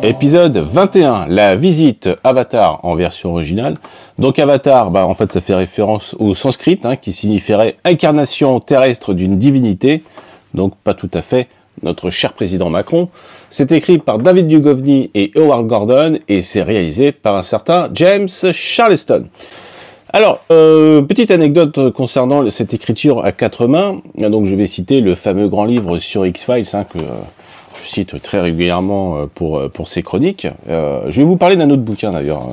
Épisode 21, la visite Avatar en version originale. Donc Avatar, en fait ça fait référence au sanskrit, qui signifierait incarnation terrestre d'une divinité. Donc pas tout à fait notre cher président Macron. C'est écrit par David Duchovny et Howard Gordon et c'est réalisé par un certain James Charleston. Alors, petite anecdote concernant cette écriture à quatre mains. Donc je vais citer le fameux grand livre sur X-Files que je cite très régulièrement pour ces chroniques. Je vais vous parler d'un autre bouquin d'ailleurs,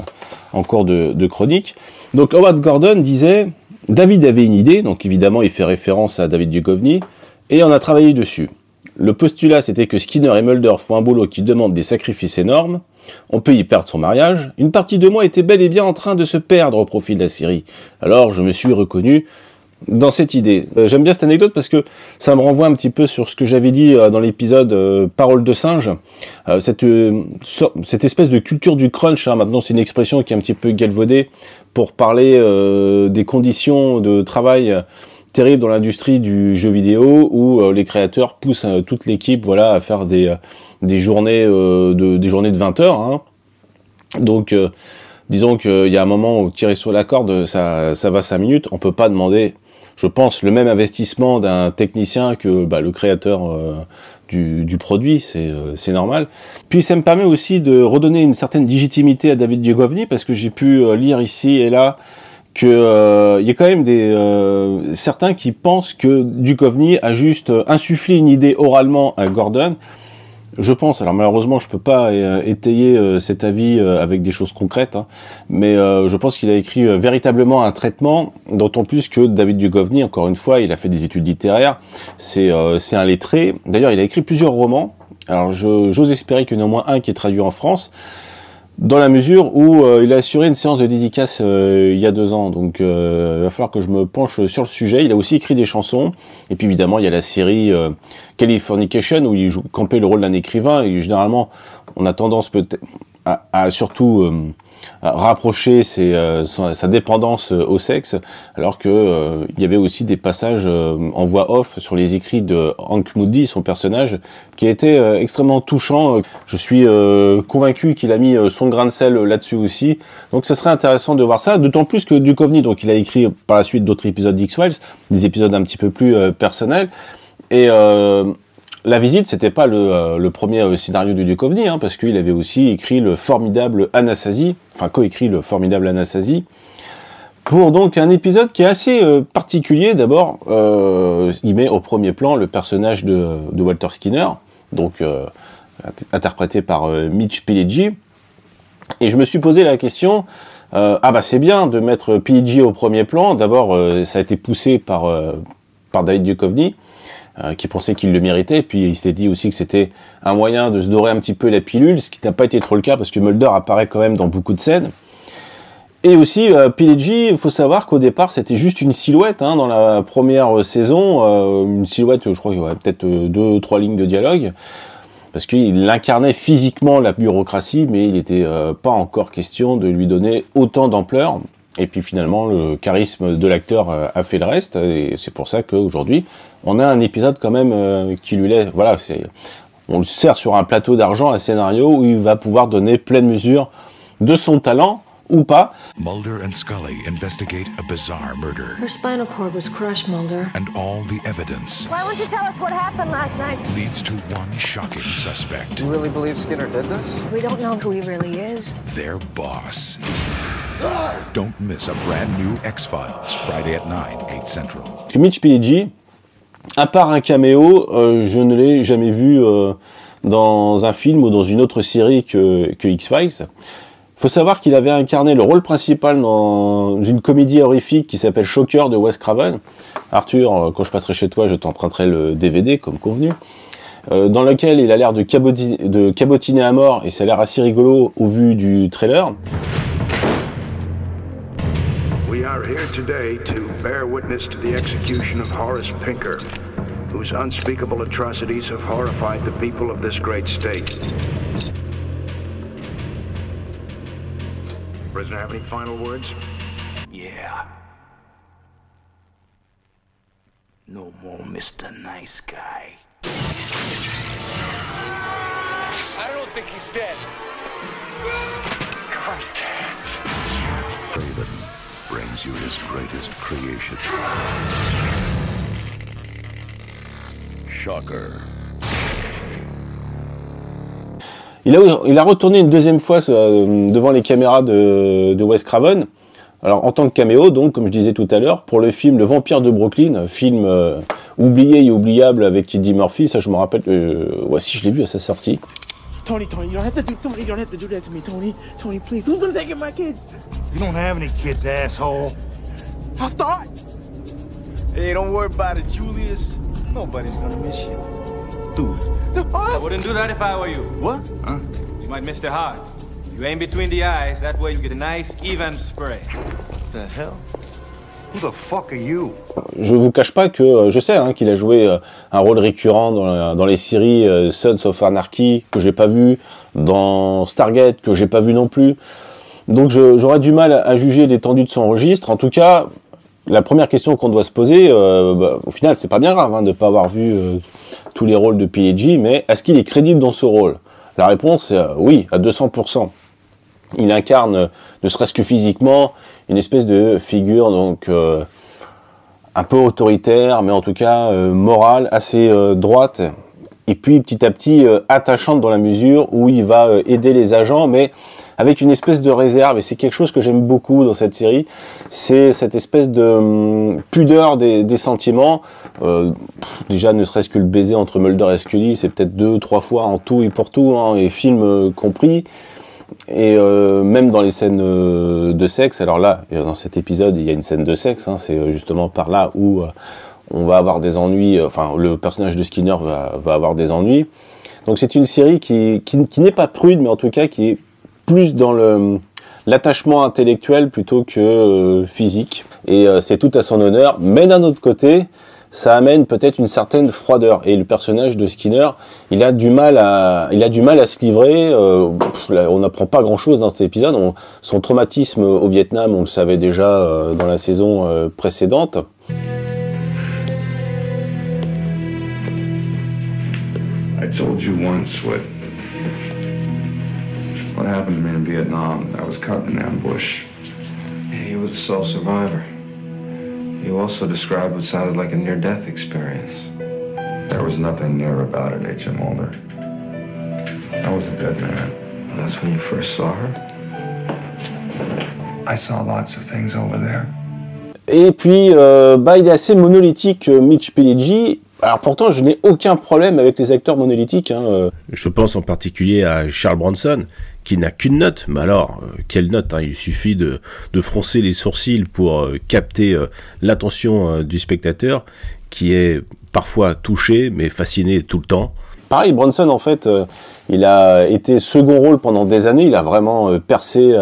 encore de chroniques. Donc Howard Gordon disait, David avait une idée, donc évidemment il fait référence à David Duchovny, et on a travaillé dessus. Le postulat c'était que Skinner et Mulder font un boulot qui demande des sacrifices énormes, on peut y perdre son mariage, une partie de moi était bel et bien en train de se perdre au profit de la série. Alors je me suis reconnu dans cette idée. J'aime bien cette anecdote parce que ça me renvoie un petit peu sur ce que j'avais dit dans l'épisode Parole de singe. Cette espèce de culture du crunch, maintenant c'est une expression qui est un petit peu galvaudée pour parler des conditions de travail terribles dans l'industrie du jeu vidéo où les créateurs poussent toute l'équipe à faire des journées de 20 heures. Donc disons qu'il y a un moment où tirer sur la corde, ça va 5 minutes. On peut pas demander, je pense, le même investissement d'un technicien que le créateur du produit, c'est normal. Puis ça me permet aussi de redonner une certaine légitimité à David Duchovny, parce que j'ai pu lire ici et là que y a quand même certains qui pensent que Duchovny a juste insufflé une idée oralement à Gordon. Je pense, alors malheureusement je peux pas étayer cet avis avec des choses concrètes, mais je pense qu'il a écrit véritablement un traitement, d'autant plus que David Duchovny, encore une fois, il a fait des études littéraires, c'est un lettré. D'ailleurs il a écrit plusieurs romans, alors j'ose espérer qu'il y en a au moins un qui est traduit en France, dans la mesure où il a assuré une séance de dédicace il y a 2 ans, donc il va falloir que je me penche sur le sujet. Il a aussi écrit des chansons, et puis évidemment il y a la série Californication, où il campait le rôle d'un écrivain, et généralement on a tendance peut-être à surtout rapprocher sa dépendance au sexe, alors que il y avait aussi des passages en voix off sur les écrits de Hank Moody, son personnage, qui étaient extrêmement touchants. Je suis convaincu qu'il a mis son grain de sel là-dessus aussi, donc ça serait intéressant de voir ça, d'autant plus que Duchovny, donc il a écrit par la suite d'autres épisodes d'X-Files, des épisodes un petit peu plus personnels, et La visite, c'était pas le premier scénario de Duchovny, parce qu'il avait aussi écrit le formidable Anasazi, coécrit le formidable Anasazi, pour donc un épisode qui est assez particulier. D'abord, il met au premier plan le personnage de Walter Skinner, donc interprété par Mitch Pileggi, et je me suis posé la question, c'est bien de mettre Pileggi au premier plan. D'abord, ça a été poussé par David Duchovny, qui pensait qu'il le méritait, et puis il s'était dit aussi que c'était un moyen de se dorer un petit peu la pilule, ce qui n'a pas été trop le cas, parce que Mulder apparaît quand même dans beaucoup de scènes. Et aussi, Pileggi, il faut savoir qu'au départ, c'était juste une silhouette, dans la première saison, une silhouette, je crois qu'il y aurait peut-être 2-3 lignes de dialogue, parce qu'il incarnait physiquement la bureaucratie, mais il n'était pas encore question de lui donner autant d'ampleur. Et puis finalement, le charisme de l'acteur a fait le reste, et c'est pour ça qu'aujourd'hui, on a un épisode quand même qui lui laisse... on le sert sur un plateau d'argent, un scénario où il va pouvoir donner pleine mesure de son talent, ou pas. Mulder and Scully investigate a bizarre murder. Her spinal cord was crushed, Mulder. And all the evidence... Why won't you tell us what happened last night? ...leads to one shocking suspect. You really believe Skinner did this? We don't know who he really is. Their boss. Don't miss a brand new X-Files, Friday at 9, 8 Central. Mitch Pileggi, à part un caméo, je ne l'ai jamais vu dans un film ou dans une autre série que X-Files. Il faut savoir qu'il avait incarné le rôle principal dans une comédie horrifique qui s'appelle Shocker de Wes Craven. Arthur, quand je passerai chez toi, je t'emprunterai le DVD, comme convenu. Dans lequel il a l'air de cabotiner à mort, et ça a l'air assez rigolo au vu du trailer. We are here today to bear witness to the execution of Horace Pinker, whose unspeakable atrocities have horrified the people of this great state. Prisoner, have any final words? Yeah. No more Mr. Nice Guy. I don't think he's dead. Raven brings you his greatest creation. Shocker. Il a retourné une deuxième fois devant les caméras de Wes Craven. Alors en tant que caméo, donc comme je disais tout à l'heure, pour le film Le Vampire de Brooklyn, film oublié et oubliable avec Eddie Murphy, ça je me rappelle, si je l'ai vu à sa sortie. Tony, you don't have to do that to me, Tony. Tony, please. Who's gonna take care of my kids? You don't have any kids, asshole. I'll start. Hey, don't worry about it, Julius. Nobody's gonna miss you. Dude. I wouldn't do that if I were you. What? Huh? You might miss the heart. You aim between the eyes, that way you get a nice, even spray. The hell? Who the fuck are you? Je vous cache pas que je sais qu'il a joué un rôle récurrent dans les séries Sons of Anarchy, que j'ai pas vu, dans Stargate, que j'ai pas vu non plus. Donc j'aurais du mal à juger l'étendue de son registre. En tout cas, la première question qu'on doit se poser, au final, c'est pas bien grave de ne pas avoir vu tous les rôles de Pileggi, mais est-ce qu'il est crédible dans ce rôle? La réponse est oui, à 200%. Il incarne, ne serait-ce que physiquement, une espèce de figure donc un peu autoritaire, mais en tout cas morale, assez droite, et puis petit à petit attachante dans la mesure où il va aider les agents, mais avec une espèce de réserve, et c'est quelque chose que j'aime beaucoup dans cette série, c'est cette espèce de pudeur des sentiments. Déjà, ne serait-ce que le baiser entre Mulder et Scully, c'est peut-être 2-3 fois en tout et pour tout, et film compris. Et même dans les scènes de sexe, alors là, dans cet épisode, il y a une scène de sexe, c'est justement par là où on va avoir des ennuis, enfin le personnage de Skinner va avoir des ennuis. Donc c'est une série qui n'est pas prude, mais en tout cas qui est plus dans l'attachement intellectuel plutôt que physique. Et c'est tout à son honneur, mais d'un autre côté, ça amène peut-être une certaine froideur. Et le personnage de Skinner, il a du mal à se livrer. On n'apprend pas grand-chose dans cet épisode. Son traumatisme au Vietnam, on le savait déjà dans la saison précédente. I told you once what happened to me in Vietnam. I was caught in an ambush. Yeah, you were the sole survivor. You also described what sounded like a near-death experience. There was nothing near about it, H.M. Mulder. I was a dead man. And that's when you first saw her? I saw lots of things over there. Et puis, il est assez monolithique, Mitch Pileggi. Alors pourtant, je n'ai aucun problème avec les acteurs monolithiques. Je pense en particulier à Charles Bronson, qui n'a qu'une note. Mais alors, quelle note Il suffit de froncer les sourcils pour capter l'attention du spectateur, qui est parfois touché, mais fasciné tout le temps. Pareil, Bronson, en fait, il a été second rôle pendant des années. Il a vraiment percé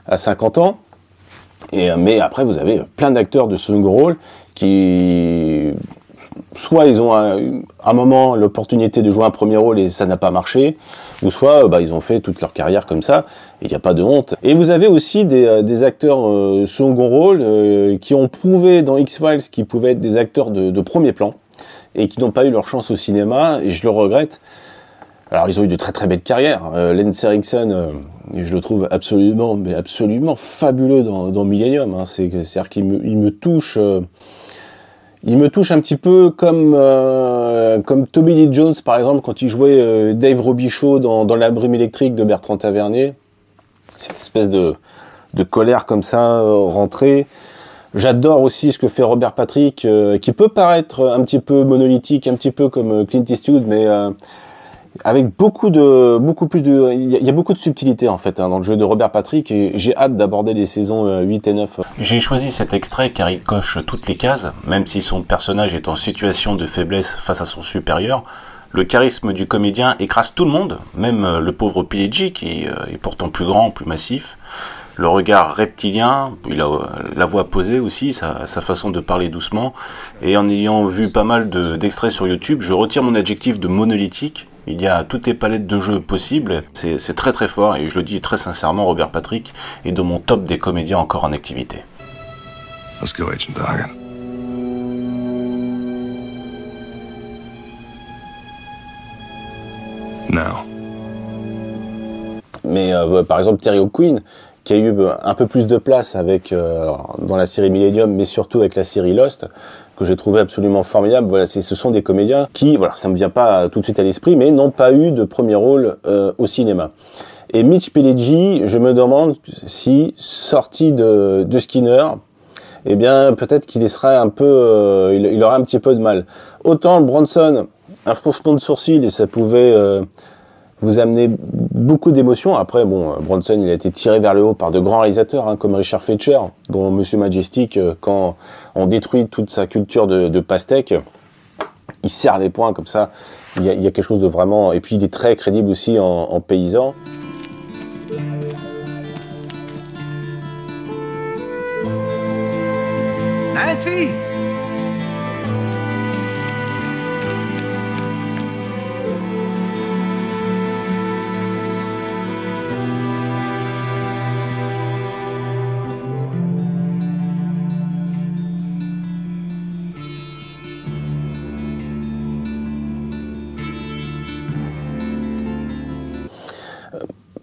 à 50 ans. Mais après, vous avez plein d'acteurs de second rôle qui... Soit ils ont à un moment l'opportunité de jouer un premier rôle et ça n'a pas marché, ou soit ils ont fait toute leur carrière comme ça, et il n'y a pas de honte. Et vous avez aussi des acteurs second rôle qui ont prouvé dans X-Files qu'ils pouvaient être des acteurs de premier plan, et qui n'ont pas eu leur chance au cinéma, et je le regrette. Alors ils ont eu de très très belles carrières. Lance Henriksen, je le trouve absolument fabuleux dans Millennium. C'est-à-dire qu'il me touche... Il me touche un petit peu comme Tommy Lee Jones, par exemple, quand il jouait Dave Robichaud dans La Brume électrique de Bertrand Tavernier. Cette espèce de colère comme ça, rentrée. J'adore aussi ce que fait Robert Patrick, qui peut paraître un petit peu monolithique, un petit peu comme Clint Eastwood, mais avec il y a beaucoup de subtilité en fait dans le jeu de Robert Patrick, et j'ai hâte d'aborder les saisons 8 et 9. J'ai choisi cet extrait car il coche toutes les cases, même si son personnage est en situation de faiblesse face à son supérieur. Le charisme du comédien écrase tout le monde, même le pauvre Pileggi qui est pourtant plus grand, plus massif. Le regard reptilien, il a la voix posée aussi, sa façon de parler doucement. Et en ayant vu pas mal d'extraits sur YouTube, je retire mon adjectif de monolithique. Il y a toutes les palettes de jeux possibles, c'est très très fort, et je le dis très sincèrement, Robert Patrick est dans mon top des comédiens encore en activité. Let's go, Agent Doggett. Now, Mais par exemple Terry O'Quinn, qui a eu un peu plus de place avec dans la série Millennium, mais surtout avec la série Lost, que j'ai trouvé absolument formidable. Voilà, ce sont des comédiens qui, voilà, ça me vient pas tout de suite à l'esprit, mais n'ont pas eu de premier rôle au cinéma. Et Mitch Pileggi, je me demande si, sorti de Skinner, eh bien, peut-être qu'il serait un peu, il aurait un petit peu de mal. Autant Bronson, un froncement de sourcil, et ça pouvait vous amener beaucoup d'émotions. Après, bon, Bronson, il a été tiré vers le haut par de grands réalisateurs, hein, comme Richard Fletcher, dont Monsieur Majestic, quand on détruit toute sa culture de pastèque, il serre les poings comme ça. Il y a quelque chose de vraiment... Et puis, il est très crédible aussi en paysan. Nancy!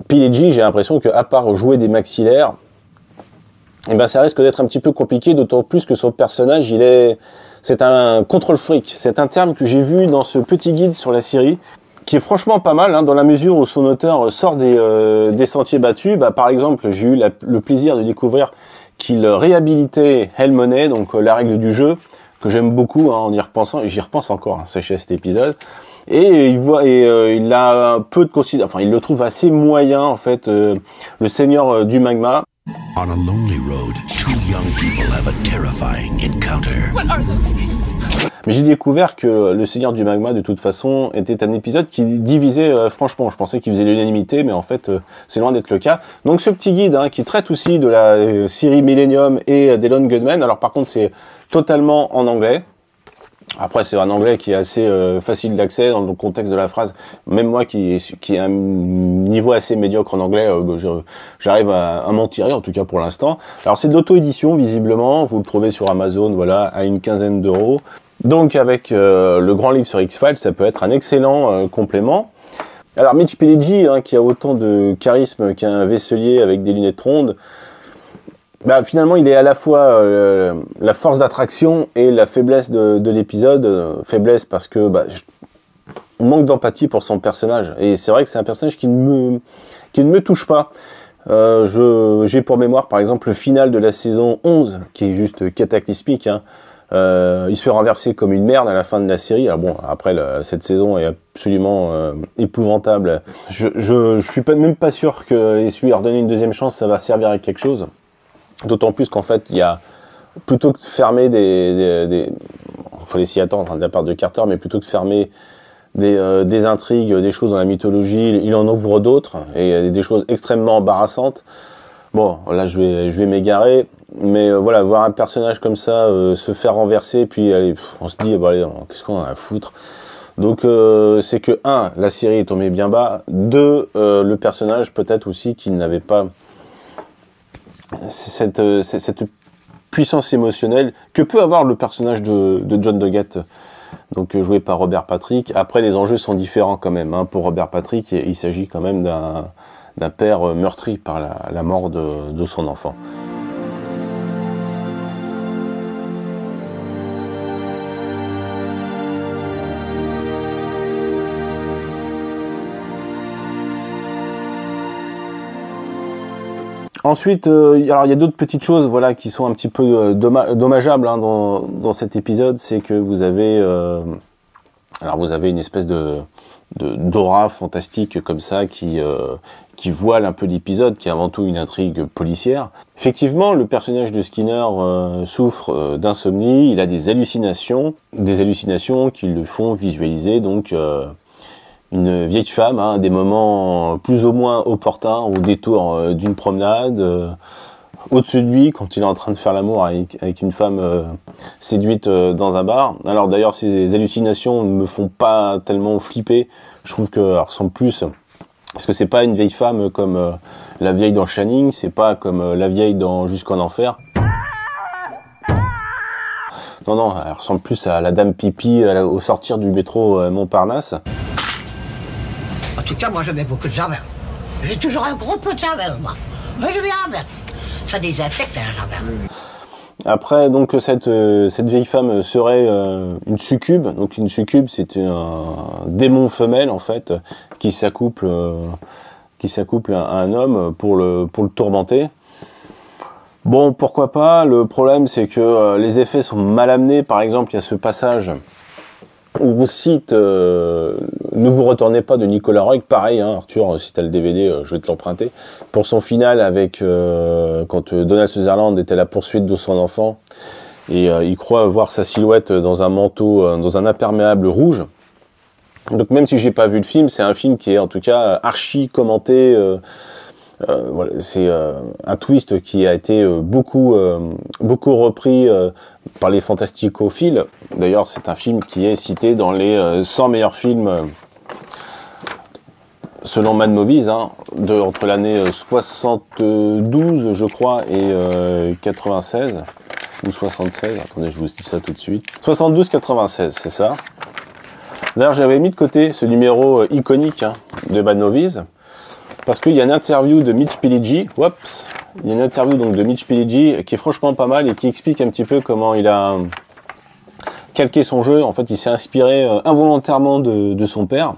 Pileggi, j'ai l'impression qu'à part jouer des maxillaires, eh ben ça risque d'être un petit peu compliqué, d'autant plus que son personnage, c'est un contrôle fric. C'est un terme que j'ai vu dans ce petit guide sur la série, qui est franchement pas mal, hein, dans la mesure où son auteur sort des sentiers battus. Bah, par exemple, j'ai eu le plaisir de découvrir qu'il réhabilitait Hell Money, donc la règle du jeu, que j'aime beaucoup, hein, en y repensant, et j'y repense encore, hein, sachez à cet épisode. Et il a un peu de considération, enfin il le trouve assez moyen en fait, le Seigneur du Magma. On a lonely road, two young people have a terrifying encounter. What are those things? Mais j'ai découvert que le Seigneur du Magma, de toute façon, était un épisode qui divisait franchement. Je pensais qu'il faisait l'unanimité, mais en fait, c'est loin d'être le cas. Donc ce petit guide, hein, qui traite aussi de la série Millennium et d'Elon Goodman. Alors par contre, c'est totalement en anglais. Après, c'est un anglais qui est assez facile d'accès dans le contexte de la phrase. Même moi, qui ai un niveau assez médiocre en anglais, j'arrive à m'en tirer, en tout cas pour l'instant. Alors, c'est de l'auto-édition, visiblement. Vous le trouvez sur Amazon, voilà, à une quinzaine d'euros. Donc, avec le grand livre sur X-Files, ça peut être un excellent complément. Alors, Mitch Pileggi, hein, qui a autant de charisme qu'un vaisselier avec des lunettes rondes, bah, finalement, il est à la fois la force d'attraction et la faiblesse de l'épisode. Faiblesse parce que on manque d'empathie pour son personnage. Et c'est vrai que c'est un personnage qui ne me touche pas. J'ai pour mémoire, par exemple, le final de la saison 11, qui est juste cataclysmique. Hein. Il se fait renverser comme une merde à la fin de la série. Alors bon, après, cette saison est absolument épouvantable. Je suis même pas sûr que si lui leur donner une deuxième chance, ça va servir à quelque chose. D'autant plus qu'en fait, il y a, plutôt que de fermer il fallait s'y attendre, hein, de la part de Carter, mais plutôt que de fermer des intrigues, des choses dans la mythologie, il en ouvre d'autres, et des choses extrêmement embarrassantes. Bon, là, je vais m'égarer, mais voilà, voir un personnage comme ça se faire renverser, puis allez, on se dit, bon, allez, qu'est-ce qu'on a à foutre? Donc, c'est que, 1, la série est tombée bien bas, 2, le personnage, peut-être aussi qu'il n'avait pas cette puissance émotionnelle que peut avoir le personnage de John Doggett, donc joué par Robert Patrick. Après, les enjeux sont différents quand même, hein. Pour Robert Patrick, il s'agit quand même d'un père meurtri par la mort de son enfant. Ensuite, alors il y a d'autres petites choses, voilà, qui sont un petit peu dommageables, hein, dans cet épisode, c'est que vous avez une espèce d'aura fantastique comme ça qui voile un peu l'épisode, qui est avant tout une intrigue policière. Effectivement, le personnage de Skinner souffre d'insomnie, il a des hallucinations qui le font visualiser donc une vieille femme, hein, des moments plus ou moins opportuns au détour d'une promenade, au-dessus de lui quand il est en train de faire l'amour avec une femme séduite dans un bar. Alors d'ailleurs, ces hallucinations ne me font pas tellement flipper. Je trouve qu'elles ressemblent plus, parce que c'est pas une vieille femme comme la vieille dans Shining, c'est pas comme la vieille dans Jusqu'en Enfer. Non, elle ressemble plus à la dame pipi au sortir du métro Montparnasse. En tout cas, moi j'aimais beaucoup de jardin. J'ai toujours un gros potin avec moi. Regarde, ça désinfecte la jambe. Après, donc, cette vieille femme serait une succube. Donc, une succube, c'est un démon femelle, en fait, qui s'accouple à un homme pour le tourmenter. Bon, pourquoi pas. Le problème, c'est que les effets sont mal amenés. Par exemple, il y a ce passage où on cite Ne vous retournez pas de Nicolas Roeg. Pareil, hein, Arthur, si tu as le DVD, je vais te l'emprunter. Pour son final, avec quand Donald Sutherland était à la poursuite de son enfant, et il croit voir sa silhouette dans un manteau, dans un imperméable rouge. Donc même si j'ai pas vu le film, c'est un film qui est en tout cas archi commenté. Voilà, c'est un twist qui a été beaucoup repris par les fantasticophiles. D'ailleurs, c'est un film qui est cité dans les 100 meilleurs films selon Mad Movies, hein, entre l'année 72, je crois, et 96 ou 76. Attendez, je vous dis ça tout de suite. 72-96, c'est ça. D'ailleurs, j'avais mis de côté ce numéro iconique, hein, de Mad Movies. Parce qu'il y a une interview de Mitch Pileggi, il y a une interview donc de Mitch Pileggi qui est franchement pas mal et qui explique un petit peu comment il a calqué son jeu. En fait, il s'est inspiré involontairement de son père.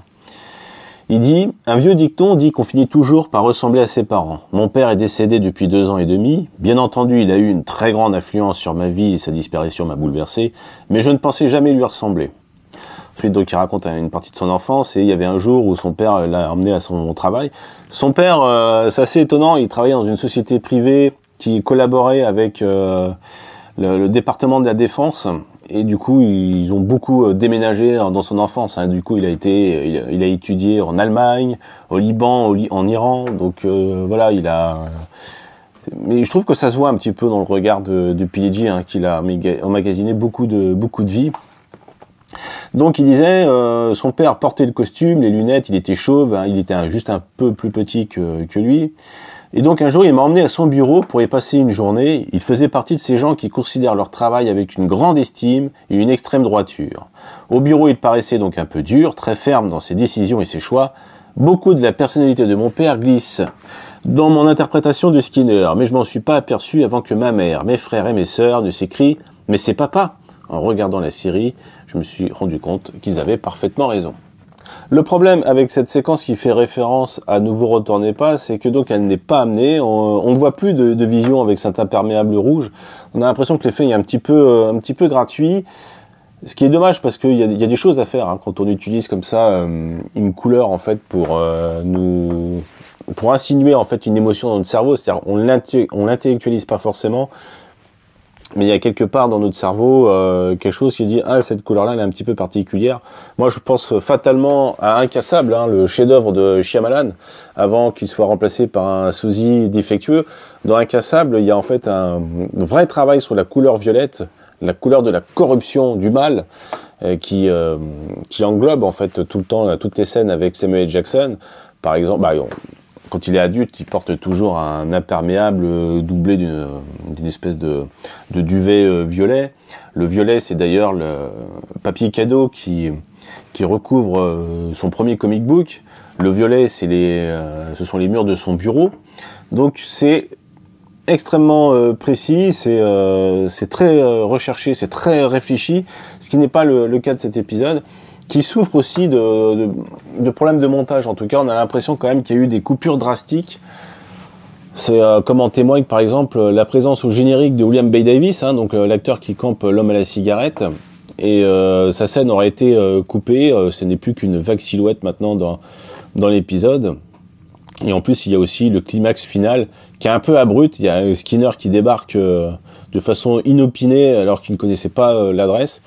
Il dit « Un vieux dicton dit qu'on finit toujours par ressembler à ses parents. Mon père est décédé depuis 2 ans et demi. Bien entendu, il a eu une très grande influence sur ma vie et sa disparition m'a bouleversé, mais je ne pensais jamais lui ressembler. » Ensuite, donc, il raconte une partie de son enfance et il y avait un jour où son père l'a emmené à son travail. Son père, c'est assez étonnant, il travaillait dans une société privée qui collaborait avec le département de la défense et du coup, ils ont beaucoup déménagé dans son enfance. Hein. Du coup, il a étudié en Allemagne, au Liban, en Iran. Donc voilà, mais je trouve que ça se voit un petit peu dans le regard de Pileggi, hein, qu'il a emmagasiné beaucoup de vie. Donc il disait, son père portait le costume, les lunettes, il était chauve, hein, il était juste un peu plus petit que lui. Et donc un jour, il m'a emmené à son bureau pour y passer une journée. Il faisait partie de ces gens qui considèrent leur travail avec une grande estime et une extrême droiture. Au bureau, il paraissait donc un peu dur, très ferme dans ses décisions et ses choix. Beaucoup de la personnalité de mon père glisse dans mon interprétation de Skinner, mais je m'en suis pas aperçu avant que ma mère, mes frères et mes sœurs ne s'écrient « Mais c'est papa !» En regardant la série, je me suis rendu compte qu'ils avaient parfaitement raison. Le problème avec cette séquence qui fait référence à Ne vous retournez pas, c'est que donc elle n'est pas amenée, on ne voit plus de vision avec cet imperméable rouge. On a l'impression que l'effet est un petit peu gratuit, ce qui est dommage parce qu'il y a des choses à faire, hein, quand on utilise comme ça une couleur en fait pour insinuer en fait une émotion dans notre cerveau, c'est-à-dire on l'intellectualise pas forcément. Mais il y a quelque part dans notre cerveau quelque chose qui dit « Ah, cette couleur-là, elle est un petit peu particulière ». Moi, je pense fatalement à Incassable, hein, le chef-d'œuvre de Shyamalan, avant qu'il soit remplacé par un sosie défectueux. Dans Incassable, il y a en fait un vrai travail sur la couleur violette, la couleur de la corruption, du mal, qui englobe en fait tout le temps toutes les scènes avec Samuel L. Jackson. Par exemple, quand il est adulte, il porte toujours un imperméable doublé d'une espèce de duvet violet. Le violet, c'est d'ailleurs le papier cadeau qui recouvre son premier comic book. Le violet, ce sont les murs de son bureau. Donc c'est extrêmement précis, c'est très recherché, c'est très réfléchi, ce qui n'est pas le cas de cet épisode, qui souffre aussi de problèmes de montage. En tout cas, on a l'impression quand même qu'il y a eu des coupures drastiques. C'est comme en témoigne par exemple la présence au générique de William Bay Davis, hein, donc l'acteur qui campe l'homme à la cigarette, et sa scène aurait été coupée, ce n'est plus qu'une vague silhouette maintenant dans l'épisode. Et en plus, il y a aussi le climax final qui est un peu abrupt. Il y a Skinner qui débarque de façon inopinée alors qu'il ne connaissait pas l'adresse.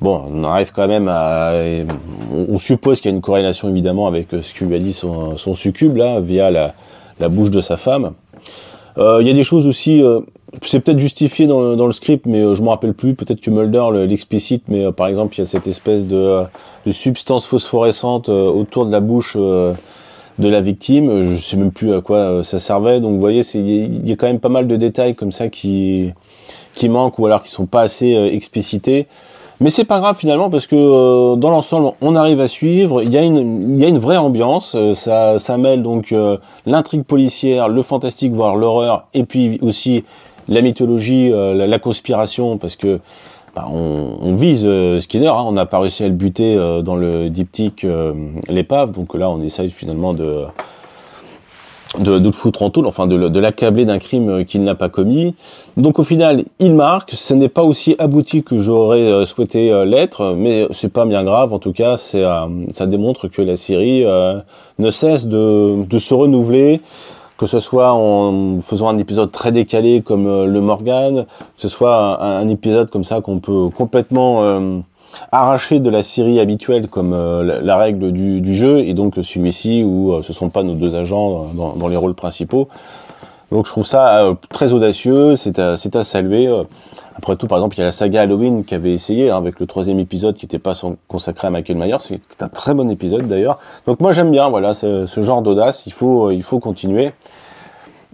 Bon, on arrive quand même on suppose qu'il y a une corrélation évidemment avec ce que lui a dit son succube là, via la bouche de sa femme. Il y a des choses aussi, c'est peut-être justifié dans le script, mais je me rappelle plus. Peut-être que Mulder l'explicite, mais par exemple, il y a cette espèce de substance phosphorescente autour de la bouche de la victime. Je sais même plus à quoi ça servait. Donc, vous voyez, il y a quand même pas mal de détails comme ça qui manquent ou alors qui sont pas assez explicités. Mais c'est pas grave finalement parce que dans l'ensemble, on arrive à suivre. Il y a une vraie ambiance. Ça mêle donc l'intrigue policière, le fantastique, voire l'horreur, et puis aussi la mythologie, la conspiration, parce que on vise Skinner. Hein, on n'a pas réussi à le buter dans le diptyque l'épave. Donc là, on essaye finalement de le foutre en tôle, enfin de l'accabler d'un crime qu'il n'a pas commis. Donc au final, il marque. Ce n'est pas aussi abouti que j'aurais souhaité l'être, mais c'est pas bien grave. En tout cas, ça démontre que la série ne cesse de se renouveler, que ce soit en faisant un épisode très décalé comme le Morgan, que ce soit un épisode comme ça qu'on peut complètement arraché de la série habituelle comme la règle du jeu, et donc celui-ci où ce sont pas nos deux agents dans les rôles principaux. Donc je trouve ça très audacieux, c'est à saluer. Après tout, par exemple, il y a la saga Halloween qui avait essayé avec le 3e épisode qui n'était pas consacré à Michael Myers, c'est un très bon épisode d'ailleurs. Donc moi j'aime bien, voilà, ce genre d'audace, il faut continuer.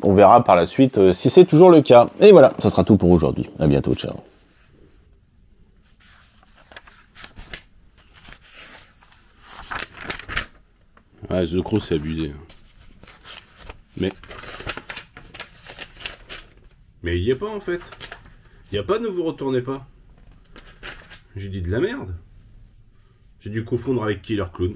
On verra par la suite si c'est toujours le cas. Et voilà, ça sera tout pour aujourd'hui. À bientôt, ciao. Ouais, The Crow, c'est abusé. Mais il y est pas en fait. Il y a pas de ne vous retournez pas. J'ai dit de la merde. J'ai dû confondre avec Killer Clown.